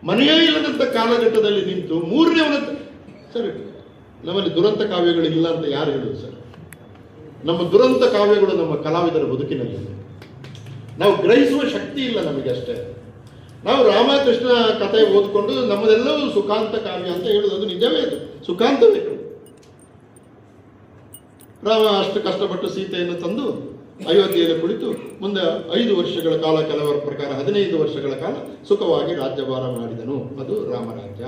ಮನೆಯೇ ಇಲ್ಲದಂಥ ಕಾಲಘಟ್ಟದಲ್ಲಿ ನಿಂತು ಮೂರನೇವನ ಸರ್, ನಮ್ಮಲ್ಲಿ ದುರಂತ ಕಾವ್ಯಗಳು ಇಲ್ಲ ಅಂತ ಯಾರು ಹೇಳುದು ಸರ್? ನಮ್ಮ ದುರಂತ ಕಾವ್ಯಗಳು ನಮ್ಮ ಕಲಾವಿದರ ಬದುಕಿನಲ್ಲಿ ನಾವು ಗ್ರಹಿಸುವ ಶಕ್ತಿ ಇಲ್ಲ ನಮಗೆ ಅಷ್ಟೇ. ನಾವು ರಾಮಕೃಷ್ಣ ಕಥೆ ಓದ್ಕೊಂಡು ನಮ್ಮದೆಲ್ಲವೂ ಸುಖಾಂತ ಕಾವ್ಯ ಅಂತ ಹೇಳುದು, ಅದು ನಿಜವೇ, ಅದು ಸುಖಾಂತವೇ. ರಾಮ ಅಷ್ಟು ಕಷ್ಟಪಟ್ಟು ಸೀತೆಯನ್ನು ತಂದು ಅಯೋಧ್ಯೆಯಲ್ಲಿ ಕುಳಿತು ಮುಂದೆ 5 ವರ್ಷಗಳ ಕಾಲ, ಕೆಲವರ ಪ್ರಕಾರ 15 ವರ್ಷಗಳ ಕಾಲ ಸುಖವಾಗಿ ರಾಜ್ಯಭಾರ ಮಾಡಿದನು. ಅದು ರಾಮರಾಜ್ಯ.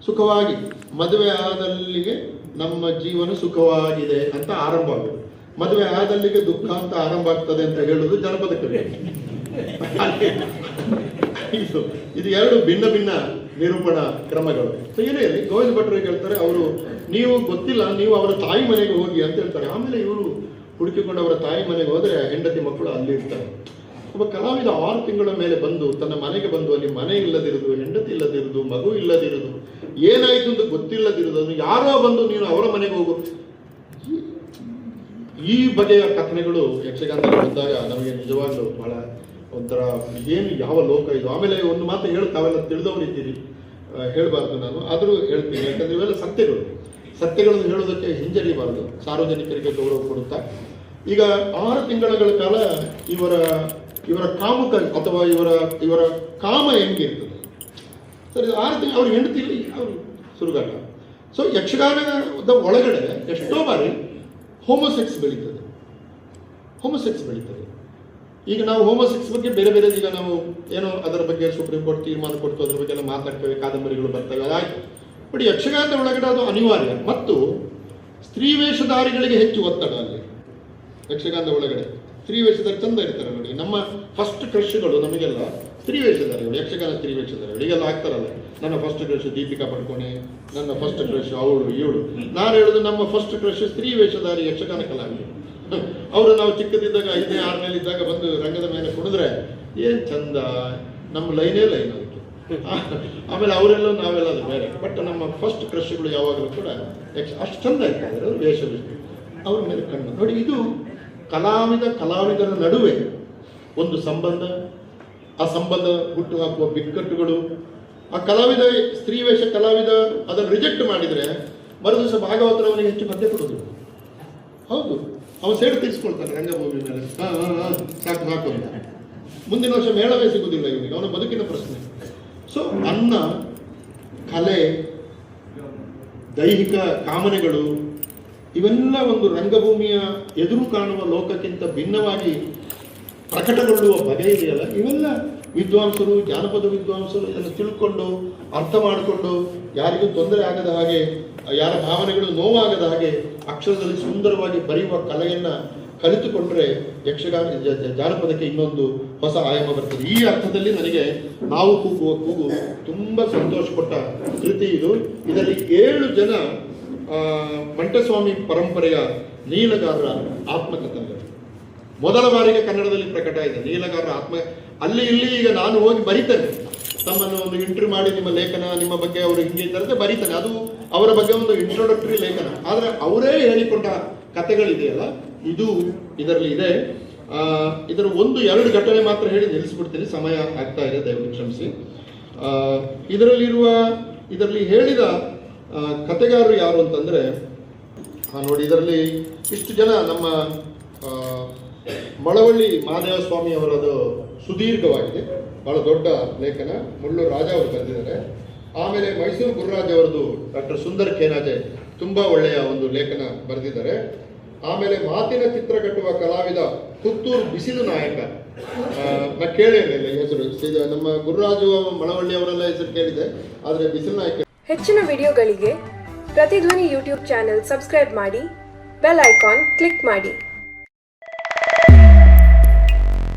ಸುಖವಾಗಿ ಮದುವೆ ಆದಲ್ಲಿಗೆ ನಮ್ಮ ಜೀವನ ಸುಖವಾಗಿದೆ ಅಂತ ಆರಂಭ ಆಗುವುದು, ಮದುವೆ ಆದಲ್ಲಿಗೆ ದುಃಖ ಅಂತ ಆರಂಭ ಆಗ್ತದೆ ಅಂತ ಹೇಳುವುದು ಜನಪದ ಕವಿ. ಇದು ಎರಡು ಭಿನ್ನ ಭಿನ್ನ ನಿರೂಪಣಾ ಕ್ರಮಗಳು. ಸೊ ಏನೇ ಇರಲಿ, ಗೋವಿಂದ ಭಟ್ರು ಹೇಳ್ತಾರೆ, ಅವರು ನೀವು ಗೊತ್ತಿಲ್ಲ, ನೀವು ಅವರ ತಾಯಿ ಮನೆಗೆ ಹೋಗಿ ಅಂತ ಹೇಳ್ತಾರೆ. ಆಮೇಲೆ ಇವರು ಹುಡುಕಿಕೊಂಡು ಅವರ ತಾಯಿ ಮನೆಗೆ ಹೋದರೆ ಹೆಂಡತಿ ಮಕ್ಕಳು ಅಲ್ಲಿ ಇರ್ತಾರೆ. ಒಬ್ಬ ಕಲಾವಿದ 6 ತಿಂಗಳ ಮೇಲೆ ಬಂದು ತನ್ನ ಮನೆಗೆ ಬಂದು ಅಲ್ಲಿ ಮನೆ ಇಲ್ಲದಿರುವುದು, ಹೆಂಡತಿ ಇಲ್ಲದಿರುವುದು, ಮಗು ಇಲ್ಲದಿರುವುದು, ಏನಾಯ್ತು ಅಂತ ಗೊತ್ತಿಲ್ಲದಿರುವುದು, ಅದು ಯಾರೋ ಬಂದು ನೀನು ಅವರ ಮನೆಗೆ ಹೋಗು, ಈ ಬಗೆಯ ಕಥನೆಗಳು ಯಕ್ಷಗಾನದಲ್ಲಿ ಬಂದಾಗ ನಮಗೆ ನಿಜವಾಗ್ಲೂ ಬಹಳ ಒಂಥರ ಏನು ಯಾವ ಲೋಕ ಇದು. ಆಮೇಲೆ ಒಂದು ಮಾತು ತಾವೆಲ್ಲ ತಿಳಿದವರು ಇದ್ದೀರಿ, ಹೇಳಬಾರ್ದು ನಾನು, ಆದರೂ ಹೇಳ್ತೀನಿ, ಯಾಕಂದ್ರೆ ಇವೆಲ್ಲ ಸತ್ಯಗಳನ್ನು ಹೇಳೋದಕ್ಕೆ ಹಿಂಜರಿಬಾರದು, ಸಾರ್ವಜನಿಕರಿಗೆ ಗೌರವ ಕೊಡುತ್ತಾ. ಈಗ 6 ತಿಂಗಳ ಕಾಲ ಇವರ ಕಾಮುಕ ಅಥವಾ ಇವರ ಕಾಮ ಹೆಂಗಿರ್ತದೆ ಸರಿ, 6 ತಿಂಗಳು ಅವ್ರು ಹೆಂಡತಿ ಅವರು ಸುರುಗಾಟ. ಸೊ ಯಕ್ಷಗಾನದ ಒಳಗಡೆ ಎಷ್ಟೋ ಬಾರಿ ಹೋಮೋಸೆಕ್ಸ್ ಬೆಳೀತದೆ. ಈಗ ನಾವು ಹೋಮೋಸೆಕ್ಸ್ ಬಗ್ಗೆ ಬೇರೆ ಈಗ ನಾವು ಏನೋ ಅದರ ಬಗ್ಗೆ ಸುಪ್ರೀಂ ಕೋರ್ಟ್ ತೀರ್ಮಾನ ಕೊಡ್ತು, ಅದ್ರ ಬಗ್ಗೆ ಎಲ್ಲ ಮಾತಾಡ್ತೇವೆ, ಕಾದಂಬರಿಗಳು ಬರ್ತವೆ, ಅದಾಯ್ತು. ಬಟ್ ಯಕ್ಷಗಾನದ ಒಳಗಡೆ ಅದು ಅನಿವಾರ್ಯ. ಮತ್ತು ಸ್ತ್ರೀ ವೇಷಧಾರಿಗಳಿಗೆ ಹೆಚ್ಚು ಒತ್ತಡ ಅಲ್ಲಿ. ಯಕ್ಷಗಾನದ ಒಳಗಡೆ ಸ್ತ್ರೀ ವೇಷಧಾರಿ ಚಂದ ಇರ್ತಾರೆ ನೋಡಿ. ನಮ್ಮ ಫಸ್ಟ್ ಕ್ರಶ್ಗಳು ನಮಗೆಲ್ಲ ಸ್ತ್ರೀ ವೇಷಧಾರಿಗಳು, ಯಕ್ಷಗಾನ ಸ್ತ್ರೀ ವೇಷಧಾರಿಗಳು ಈಗೆಲ್ಲ ಆಗ್ತಾರಲ್ಲ. ನನ್ನ ಫಸ್ಟ್ ಕ್ರಶ್ ದೀಪಿಕಾ ಪಡ್ಕೋಣೆ, ನನ್ನ ಫಸ್ಟ್ ಕ್ರಶ್ ಅವಳು ಇವಳು. ನಾನು ಹೇಳೋದು ನಮ್ಮ ಫಸ್ಟ್ ಕ್ರಶ್ ಸ್ತ್ರೀ ವೇಷಧಾರಿ ಯಕ್ಷಗಾನ ಕಲಾವಿದರು. ಅವರು ನಾವು ಚಿಕ್ಕದಿದ್ದಾಗ 5ನೇ 6ನೇಲಿ ಇದ್ದಾಗ ಬಂದು ರಂಗದ ಮೇಲೆ ಕುಣಿದ್ರೆ ಏನು ಚಂದ, ನಮ್ಮ ಲೈನೇ ಲೈನ್ ಅದಕ್ಕೆ. ಆಮೇಲೆ ಅವರೆಲ್ಲ ನಾವೆಲ್ಲ ಅದು ಬೇರೆ. ಬಟ್ ನಮ್ಮ ಫಸ್ಟ್ ಕ್ರಶ್ಗಳು ಯಾವಾಗಲೂ ಕೂಡ ಅಷ್ಟು ಚಂದ ಇರ್ತಾರೆ ಅವರು ವೇಷ ಅವ್ರ ಮೇಲೆ ಕಣ್ಣು ನೋಡಿ. ಇದು ಕಲಾವಿದರ ನಡುವೆ ಒಂದು ಸಂಬಂಧ, ಆ ಸಂಬಂಧ ಹುಟ್ಟು ಹಾಕುವ ಬಿಕ್ಕಟ್ಟುಗಳು. ಆ ಕಲಾವಿದ ಸ್ತ್ರೀ ವೇಷ ಕಲಾವಿದ ಅದನ್ನು ರಿಜೆಕ್ಟ್ ಮಾಡಿದರೆ ಮರುದಿವಸ ಭಾಗವತರವನಿಗೆ ಹೆಚ್ಚು ಮಧ್ಯ ಕೊಡೋದು. ಹೌದು, ಅವನು ಸೇಡು ತೀರಿಸ್ಕೊಳ್ತಾನೆ ರಂಗಭೂಮಿ ಮೇಲೆ, ಸಾಕು ಹಾಕು ಅಂತ. ಮುಂದಿನ ವರ್ಷ ಮೇಳವೇ ಸಿಗುವುದಿಲ್ಲ ಇವನಿಗೆ, ಅವನ ಬದುಕಿನ ಪ್ರಶ್ನೆ. ಸೊ ಅನ್ನ, ಕಲೆ, ದೈಹಿಕ ಕಾಮನೆಗಳು ಇವೆಲ್ಲ ಒಂದು ರಂಗಭೂಮಿಯ ಎದುರು ಕಾಣುವ ಲೋಕಕ್ಕಿಂತ ಭಿನ್ನವಾಗಿ ಪ್ರಕಟಗೊಳ್ಳುವ ಬಗೆ ಇದೆಯಲ್ಲ, ಇವೆಲ್ಲ ವಿದ್ವಾಂಸರು, ಜಾನಪದ ವಿದ್ವಾಂಸರು ಇದನ್ನು ತಿಳ್ಕೊಂಡು ಅರ್ಥ ಮಾಡಿಕೊಂಡು ಯಾರಿಗೂ ತೊಂದರೆ ಆಗದ ಹಾಗೆ, ಯಾರ ಭಾವನೆಗಳು ನೋವಾಗದ ಹಾಗೆ ಅಕ್ಷರದಲ್ಲಿ ಸುಂದರವಾಗಿ ಬರೆಯುವ ಕಲೆಯನ್ನು ಕಲಿತುಕೊಂಡ್ರೆ ಯಕ್ಷಗಾನ ಜಾನಪದಕ್ಕೆ ಇನ್ನೊಂದು ಹೊಸ ಆಯಾಮ ಬರ್ತದೆ. ಈ ಅರ್ಥದಲ್ಲಿ ನನಗೆ ನಾವು ಕೂಗುವ ಕೂಗು ತುಂಬ ಸಂತೋಷ ಕೊಟ್ಟ ಕೃತಿ ಇದು. ಇದರಲ್ಲಿ 7 ಜನ ಮಂಟಸ್ವಾಮಿ ಪರಂಪರೆಯ ನೀಲಗಾರರ ಆತ್ಮಕಥನಗಳು ಮೊದಲ ಬಾರಿಗೆ ಕನ್ನಡದಲ್ಲಿ ಪ್ರಕಟ ಇದೆ. ನೀಲಗಾರರ ಅಲ್ಲಿ ಇಲ್ಲಿ ಈಗ ನಾನು ಹೋಗಿ ಬರೀತೇನೆ, ತಮ್ಮನ್ನು ಒಂದು ಇಂಟರ್ವ್ಯೂ ಮಾಡಿ ನಿಮ್ಮ ಲೇಖನ, ನಿಮ್ಮ ಬಗ್ಗೆ ಅವರು ಹಿಂಗೆ ಇದ್ದಾರೆ ಬರೀತಾನೆ, ಅದು ಅವರ ಬಗ್ಗೆ ಒಂದು ಇಂಟ್ರೊಡಕ್ಟರಿ ಲೇಖನ. ಆದರೆ ಅವರೇ ಹೇಳಿಕೊಂಡ ಕಥೆಗಳಿದೆಯಲ್ಲ, ಇದು ಇದರಲ್ಲಿ ಇದೆ. ಇದರ 1-2 ಘಟನೆ ಮಾತ್ರ ಹೇಳಿ ನಿಲ್ಲಿಸ್ಬಿಡ್ತೀನಿ, ಸಮಯ ಆಗ್ತಾ ಇದೆ, ದಯವಿಟ್ಟು ಕ್ಷಮಿಸಿ. ಇದರಲ್ಲಿ ಹೇಳಿದ ಕಥೆಗಾರರು ಯಾರು ಅಂತಂದರೆ ನೋಡಿ, ಇದರಲ್ಲಿ ಇಷ್ಟು ಜನ ನಮ್ಮ ಮಳವಳ್ಳಿ ಮಹಾದೇವ ಸ್ವಾಮಿ ಅವರದು ಸುದೀರ್ಘವಾಗಿದೆ, ಬಹಳ ದೊಡ್ಡ ಲೇಖನ, ಮುಳ್ಳೂರು ರಾಜ ಅವರು ಬರೆದಿದ್ದಾರೆ. ಆಮೇಲೆ ಮೈಸೂರು ಗುರುರಾಜ್ ಅವರದು ಡಾಕ್ಟರ್ ಸುಂದರ್ ಕೇನಾಜೆ ತುಂಬ ಒಳ್ಳೆಯ ಒಂದು ಲೇಖನ ಬರೆದಿದ್ದಾರೆ. ಆಮೇಲೆ ಮಾತಿನ ಚಿತ್ರ ಕಟ್ಟುವ ಕಲಾವಿದ ಪುತ್ತೂರು ಬಿಸಿಲು ನಾಯಕ, ನಾ ಕೇಳಿರಲಿಲ್ಲ ಈ ಹೆಸರು, ನಮ್ಮ ಗುರುರಾಜು ಮಳವಳ್ಳಿ ಅವರೆಲ್ಲ ಹೆಸರು ಕೇಳಿದೆ, ಆದರೆ ಬಿಸಿಲು ನಾಯಕ. ಹೆಚ್ಚಿನ ವಿಡಿಯೋಗಳಿಗೆ ಪ್ರತಿಧ್ವನಿ ಯೂಟ್ಯೂಬ್ ಚಾನೆಲ್ ಸಬ್ಸ್ಕ್ರೈಬ್ ಮಾಡಿ, ಬೆಲ್ ಐಕಾನ್ ಕ್ಲಿಕ್ ಮಾಡಿ.